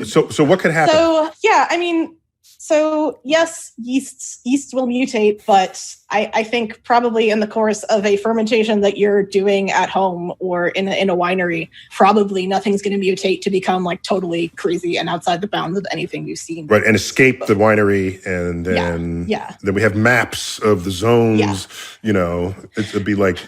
So what could happen? So yes, yeasts will mutate, but I think probably in the course of a fermentation that you're doing at home or in a winery, probably nothing's going to mutate to become like totally crazy and outside the bounds of anything you've seen. Right, and escape the winery, and then then we have maps of the zones. It'd be like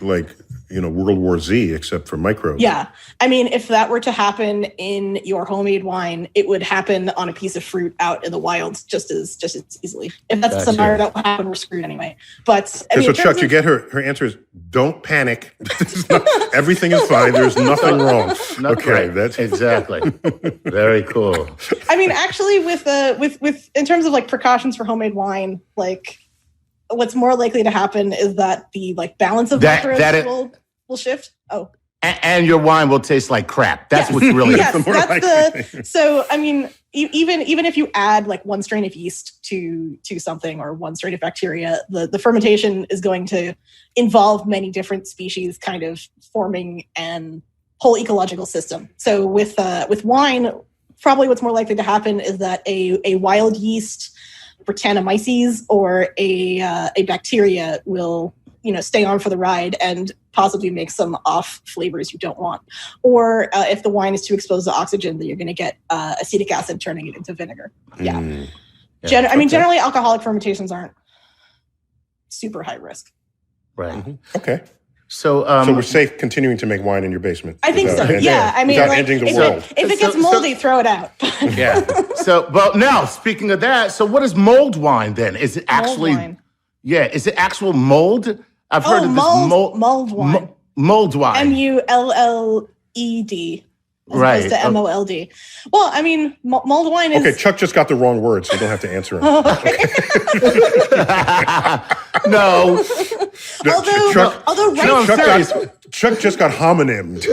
World War Z, except for microbes. Yeah. I mean, if that were to happen in your homemade wine, it would happen on a piece of fruit out in the wild just as easily. If that's the scenario that will happen, we're screwed anyway. But so Chuck, you get her answer is don't panic. Everything is fine. There's nothing wrong. That's exactly. Very cool. I mean, actually with in terms of like precautions for homemade wine, like what's more likely to happen is that the like balance of microbes will shift. Oh. And your wine will taste like crap. That's what's really So I mean, even if you add like one strain of yeast to something or one strain of bacteria, the fermentation is going to involve many different species kind of forming an whole ecological system. So with wine, probably what's more likely to happen is that a wild yeast, Brettanomyces, or a bacteria will stay on for the ride and possibly make some off flavors you don't want. Or if the wine is too exposed to oxygen, then you're going to get acetic acid turning it into vinegar. Generally alcoholic fermentations aren't super high risk. Right. Mm-hmm. Okay. So we're safe continuing to make wine in your basement. I think so. I mean, without ending the world. If it gets moldy, throw it out. But now speaking of that, so what is mulled wine then? Is it actually? Mold wine. Yeah. Is it actual mold? I've heard of this mulled wine. Mulled wine. MULLED. Right. As opposed to MOLD. Well, I mean, mulled wine is... Okay, Chuck just got the wrong word, so you don't have to answer him. No. Chuck just got homonymed.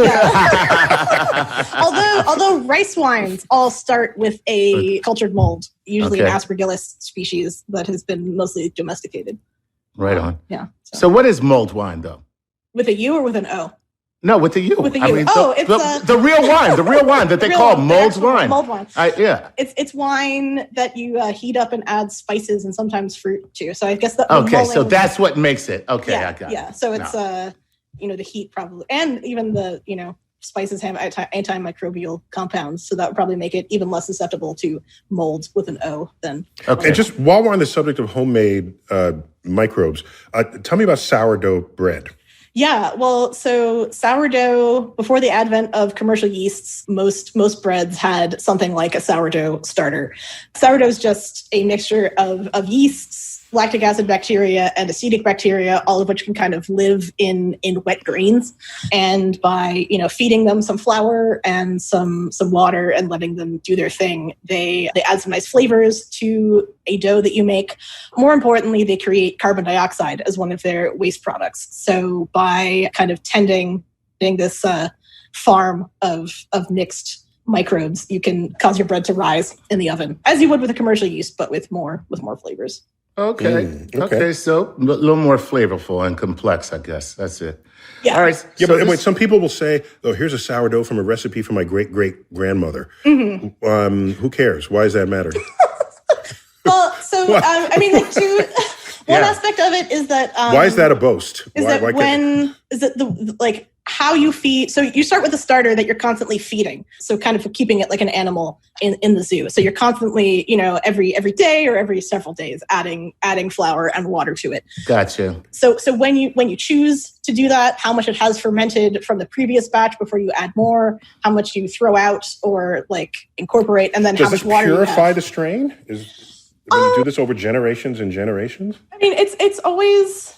Although rice wines all start with a cultured mold, usually an Aspergillus species that has been mostly domesticated. Right on. Yeah. So what is mulled wine, though? With a U or with an O? No, with the U. With the U. I mean, it's the real wine that they call mulled wine. Mulled wine. Yeah. It's wine that you heat up and add spices and sometimes fruit too. So I guess the okay, so that's what makes it. Okay, yeah, I got it. Yeah, so it's the heat probably, and even the spices have antimicrobial compounds, so that would probably make it even less susceptible to mold with an O than. Okay. And just while we're on the subject of homemade microbes, tell me about sourdough bread. Yeah, well, so sourdough, before the advent of commercial yeasts, most breads had something like a sourdough starter. Sourdough is just a mixture of yeasts, lactic acid bacteria, and acetic bacteria, all of which can kind of live in wet grains. And by feeding them some flour and some water and letting them do their thing, they add some nice flavors to a dough that you make. More importantly, they create carbon dioxide as one of their waste products. So by kind of tending this farm of mixed microbes, you can cause your bread to rise in the oven, as you would with a commercial yeast, but with more flavors. Okay. So a little more flavorful and complex, I guess. That's it. Yeah. All right. Yeah, but wait, some people will say, "Oh, here's a sourdough from a recipe from my great-great-grandmother." Mm-hmm. Who cares? Why does that matter? Well, so one aspect of it is that why is that a boast? How you feed. So you start with a starter that you're constantly feeding. So kind of keeping it like an animal in the zoo. So you're constantly, every day or every several days adding flour and water to it. Gotcha. So when you choose to do that, how much it has fermented from the previous batch before you add more, how much you throw out or incorporate, and then how much water you have. Does this purify the strain? When you do this over generations and generations? I mean, it's always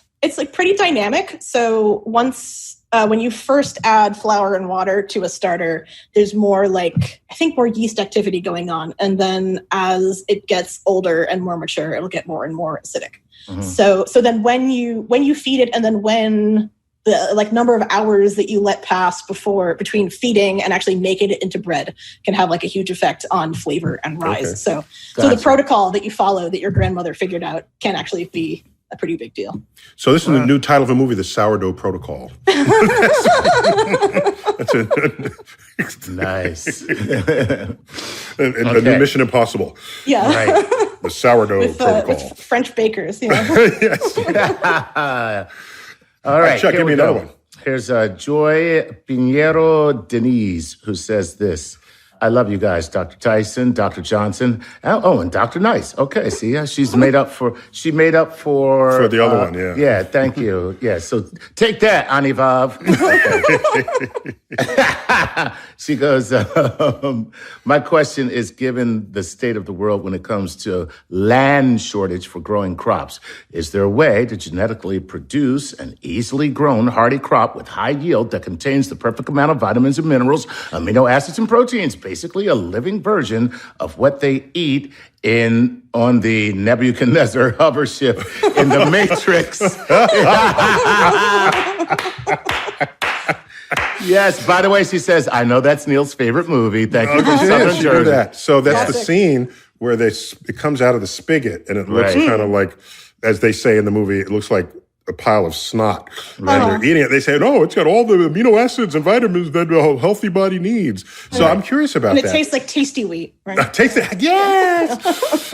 pretty dynamic. So once when you first add flour and water to a starter, there's more more yeast activity going on. And then as it gets older and more mature, it'll get more and more acidic. Mm-hmm. So then when you feed it, and then when the number of hours that you let pass between feeding and actually making it into bread can have a huge effect on flavor and rise. Okay. So the protocol that you follow that your grandmother figured out can actually be a pretty big deal. So this is the new title of a movie, The Sourdough Protocol. That's nice. A new Mission Impossible. Yeah. Right. The Sourdough Protocol. With French bakers. Yes. All right. Chuck, give me another one. Here's Joy Pinheiro Denise, who says this. I love you guys, Dr. Tyson, Dr. Johnson, and Dr. Nice. Okay, see, she made up for the other one, yeah. Yeah, thank you. Yeah, so take that, Anivav. She goes, my question is, given the state of the world when it comes to land shortage for growing crops, is there a way to genetically produce an easily grown hardy crop with high yield that contains the perfect amount of vitamins and minerals, amino acids and proteins, basically a living version of what they eat on the Nebuchadnezzar hover ship in the Matrix? Yes, by the way, she says, I know that's Neil's favorite movie. Thank you for Southern Jersey. That. So that's the scene where it comes out of the spigot, and it looks kind of like, as they say in the movie, it looks like a pile of snot. Right. And they're eating it. They say, no, it's got all the amino acids and vitamins that a healthy body needs. So I'm curious about that. And it tastes like tasty wheat, right? Yes!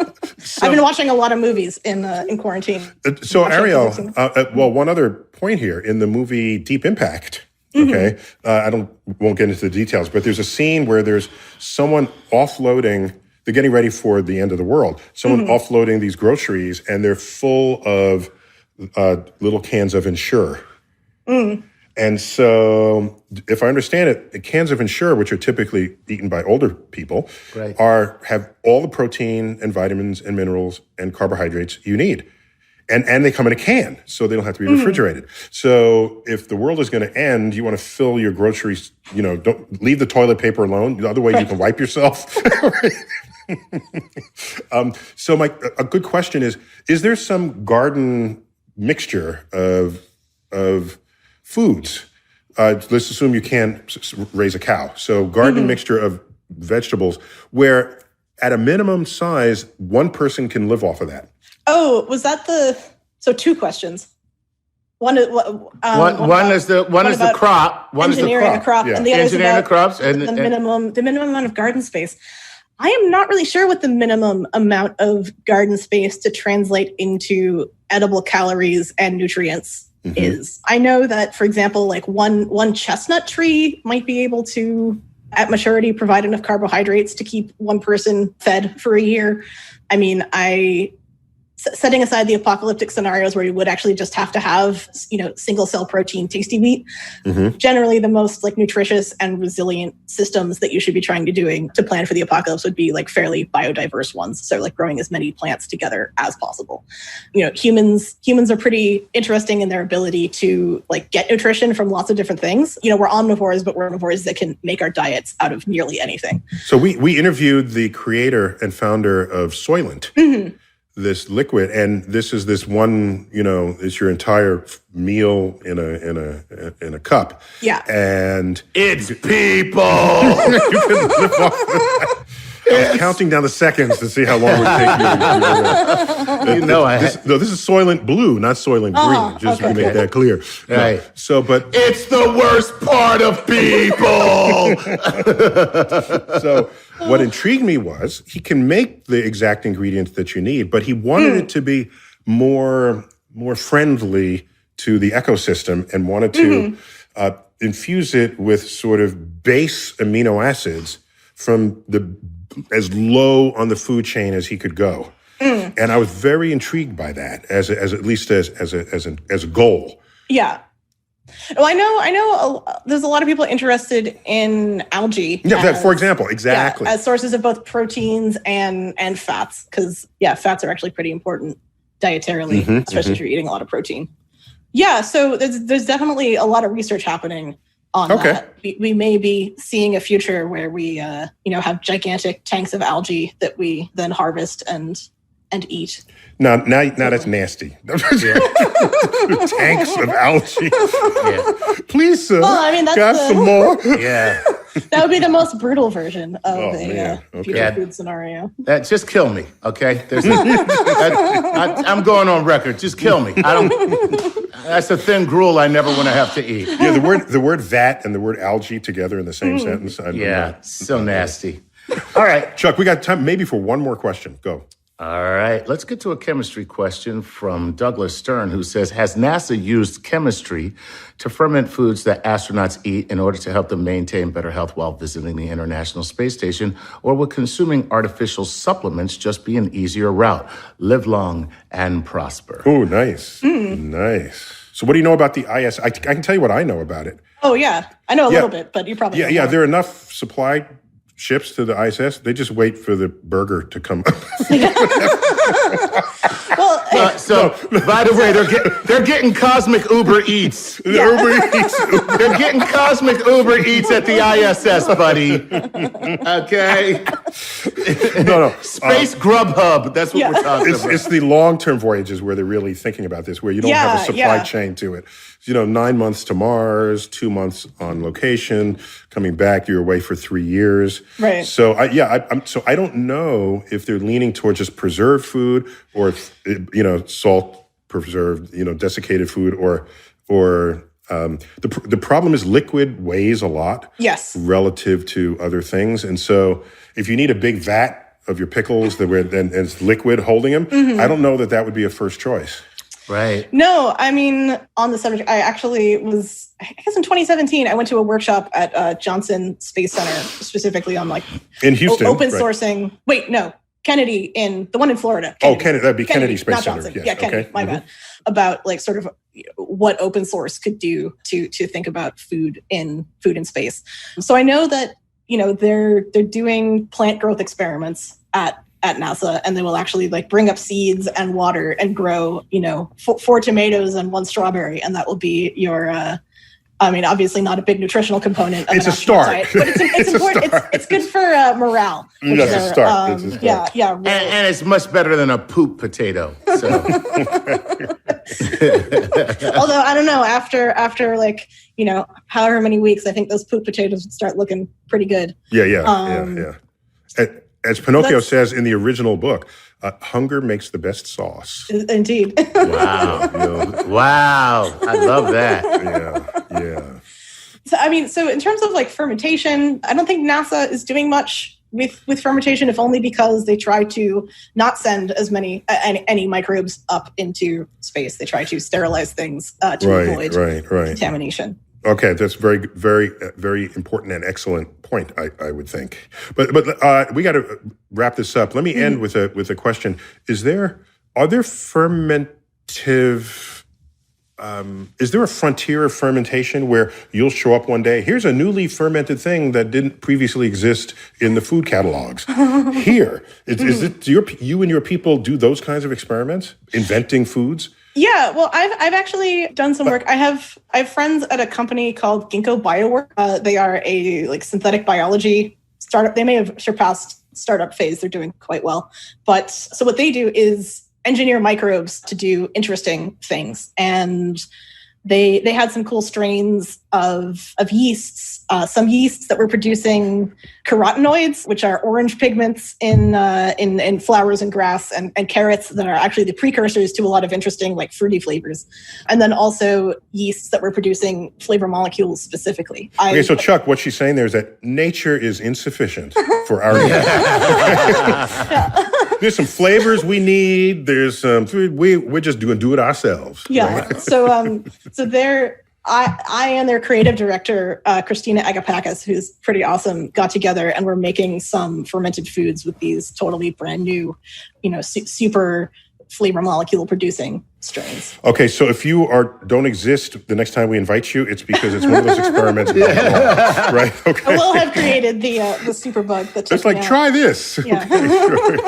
I've been watching a lot of movies in quarantine. So Arielle, one other point here. In the movie Deep Impact, okay, won't get into the details, but there's a scene where there's someone offloading, they're getting ready for the end of the world, someone offloading these groceries, and they're full of little cans of Ensure. And so, if I understand it, the cans of Ensure, which are typically eaten by older people, have all the protein and vitamins and minerals and carbohydrates you need. And they come in a can, so they don't have to be refrigerated. So if the world is going to end, you want to fill your groceries, don't leave the toilet paper alone. Otherwise, you can wipe yourself. So a good question is there some garden mixture of foods? Let's assume you can't raise a cow. So garden mixture of vegetables where at a minimum size, one person can live off of that. Oh, was that so two questions. One is the crop. One is the engineering a crop, yeah. and the other is engineering about the crops and the minimum amount of garden space. I am not really sure what the minimum amount of garden space to translate into edible calories and nutrients is. I know that, for example, like one chestnut tree might be able to, at maturity, provide enough carbohydrates to keep one person fed for a year. I mean, setting aside the apocalyptic scenarios where you would actually just have to have, single cell protein tasty wheat, generally the most like nutritious and resilient systems that you should be trying to plan for the apocalypse would be like fairly biodiverse ones. So like growing as many plants together as possible. Humans are pretty interesting in their ability to like get nutrition from lots of different things. We're omnivores, but we're omnivores that can make our diets out of nearly anything. So we interviewed the creator and founder of Soylent. This liquid, and this is this one, it's your entire meal in a cup. Yeah. And it's people. You can live off of that. I was counting down the seconds to see how long it would take you. This is Soylent Blue, not Soylent Green. Just to make that clear. Right. But it's the worst part of people. So what intrigued me was he can make the exact ingredients that you need, but he wanted it to be more friendly to the ecosystem and wanted to infuse it with sort of base amino acids from as low on the food chain as he could go. And I was very intrigued by that as at least as a goal. Yeah. Well, I know. There's a lot of people interested in algae. Yeah, for example, exactly. As sources of both proteins and fats, because fats are actually pretty important dietarily, especially if you're eating a lot of protein. Yeah, so there's definitely a lot of research happening on that. We may be seeing a future where we have gigantic tanks of algae that we then harvest and eat. Now that's nasty. Tanks of algae. Yeah. Please, sir. Well, I mean, got some more. Yeah. That would be the most brutal version of a future Okay. food scenario. Just kill me, okay? I'm going on record. Just kill me. That's a thin gruel I never want to have to eat. Yeah, the word vat and the word algae together in the same sentence. So nasty. All right. Chuck, we got time maybe for one more question. Go. All right, let's get to a chemistry question from Douglas Stern, who says, has NASA used chemistry to ferment foods that astronauts eat in order to help them maintain better health while visiting the International Space Station? Or would consuming artificial supplements just be an easier route? Live long and prosper. Oh, nice. Nice. So what do you know about the ISS? I can tell you what I know about it. Oh, yeah. I know a little bit, but you probably know more. There are enough supply ships to the ISS. They just wait for the burger to come up. By the way, they're getting cosmic Uber Eats. Uber Eats. They're getting cosmic Uber Eats at the ISS, buddy. Okay. No. Space Grubhub. That's what we're talking about. It's the long-term voyages where they're really thinking about this, where you don't have a supply chain to it. 9 months to Mars, 2 months on location, coming back, you're away for 3 years. Right. So I don't know if they're leaning towards just preserved food or salt preserved, desiccated food or the problem is liquid weighs a lot. Yes. Relative to other things. And so if you need a big vat of your pickles and it's liquid holding them, I don't know that would be a first choice. Right. No, I mean, on the subject, I actually was, I guess in 2017, I went to a workshop at Johnson Space Center, specifically on in Houston, open sourcing. Wait, no, Kennedy the one in Florida. Kennedy. Kennedy, that'd be Kennedy Space Center. Johnson. Yes. Yeah, Kennedy, my bad. About sort of what open source could do to think about food in space. So I know that, they're doing plant growth experiments at NASA, and they will actually bring up seeds and water and grow, 4 tomatoes and 1 strawberry. And that will be your, obviously not a big nutritional component of it's an a start. Diet, but it's important. It's good for morale. It's a start. Yeah. And it's much better than a poop potato. So. Although I don't know, after however many weeks, I think those poop potatoes would start looking pretty good. Yeah. As Pinocchio says in the original book, Hunger makes the best sauce. Indeed. Wow. Wow. I love that. Yeah. So in terms of like fermentation, I don't think NASA is doing much with fermentation, if only because they try to not send as many any microbes up into space. They try to sterilize things to avoid contamination. Okay, that's very, very, very important and excellent point, I would think. But we got to wrap this up. Let me end with a question. Is there a frontier of fermentation where you'll show up one day, here's a newly fermented thing that didn't previously exist in the food catalogs? Here. Is it you and your people do those kinds of experiments? Inventing foods? Yeah, well, I've actually done some work. I have friends at a company called Ginkgo Biowork. They are a like synthetic biology startup. They may have surpassed startup phase. They're doing quite well. But so what they do is engineer microbes to do interesting things. And they had some cool strains of yeasts, some yeasts that were producing carotenoids, which are orange pigments in flowers and grass and carrots that are actually the precursors to a lot of interesting like fruity flavors. And then also yeasts that were producing flavor molecules specifically. Okay, so Chuck, what she's saying there is that nature is insufficient for our needs. There's some flavors we need. There's some we're just do it ourselves. Yeah. Right? So I and their creative director, Christina Agapakis, who's pretty awesome, got together and we're making some fermented foods with these totally brand new, super flavor molecule producing strains. Okay, so if you don't exist the next time we invite you, it's because it's one of those experiments. Right? Okay. I will have created the superbug that it's like, try this. Yeah. Okay, sure.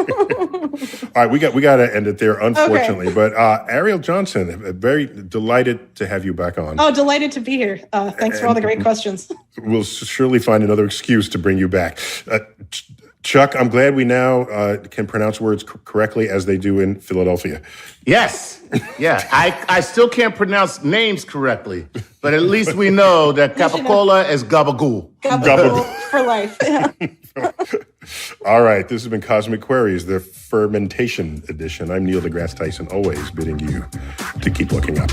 All right, we got to end it there, unfortunately. Okay. But Arielle Johnson, very delighted to have you back on. Oh, delighted to be here. Thanks for all the great questions. We'll surely find another excuse to bring you back. Chuck, I'm glad we now can pronounce words correctly as they do in Philadelphia. Yes. Yeah. I still can't pronounce names correctly, but at least we know that Capicola is gabagool. Gabagool for life. Yeah. All right. This has been Cosmic Queries, the Fermentation edition. I'm Neil deGrasse Tyson, always bidding you to keep looking up.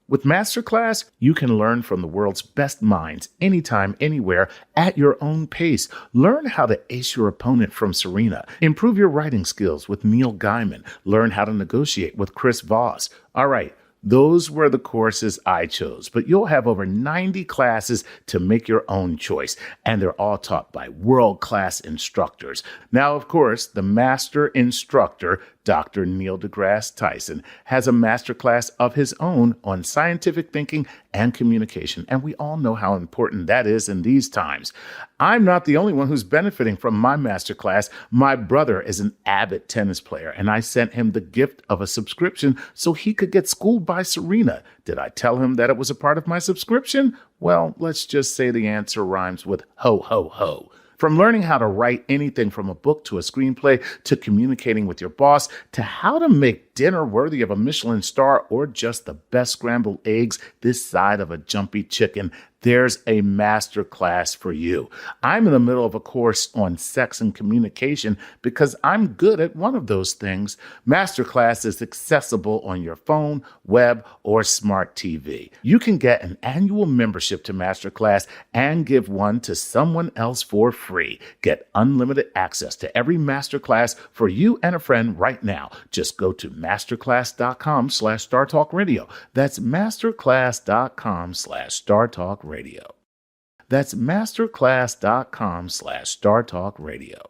With Masterclass, you can learn from the world's best minds anytime, anywhere, at your own pace. Learn how to ace your opponent from Serena. Improve your writing skills with Neil Gaiman. Learn how to negotiate with Chris Voss. All right, those were the courses I chose, but you'll have over 90 classes to make your own choice, and they're all taught by world-class instructors. Now, of course, the master instructor, Dr. Neil deGrasse Tyson, has a masterclass of his own on scientific thinking and communication, and we all know how important that is in these times. I'm not the only one who's benefiting from my masterclass. My brother is an avid tennis player, and I sent him the gift of a subscription so he could get schooled by Serena. Did I tell him that it was a part of my subscription? Well, let's just say the answer rhymes with ho, ho, ho. From learning how to write anything from a book to a screenplay to communicating with your boss to how to make dinner worthy of a Michelin star or just the best scrambled eggs this side of a jumpy chicken, there's a master class for you. I'm in the middle of a course on sex and communication because I'm good at one of those things. Masterclass is accessible on your phone, web, or smart TV. You can get an annual membership to Masterclass and give one to someone else for free. Get unlimited access to every Masterclass for you and a friend right now. Just go to masterclass.com/StarTalkRadio. That's masterclass.com/StarTalkRadio. That's masterclass.com/StarTalkRadio.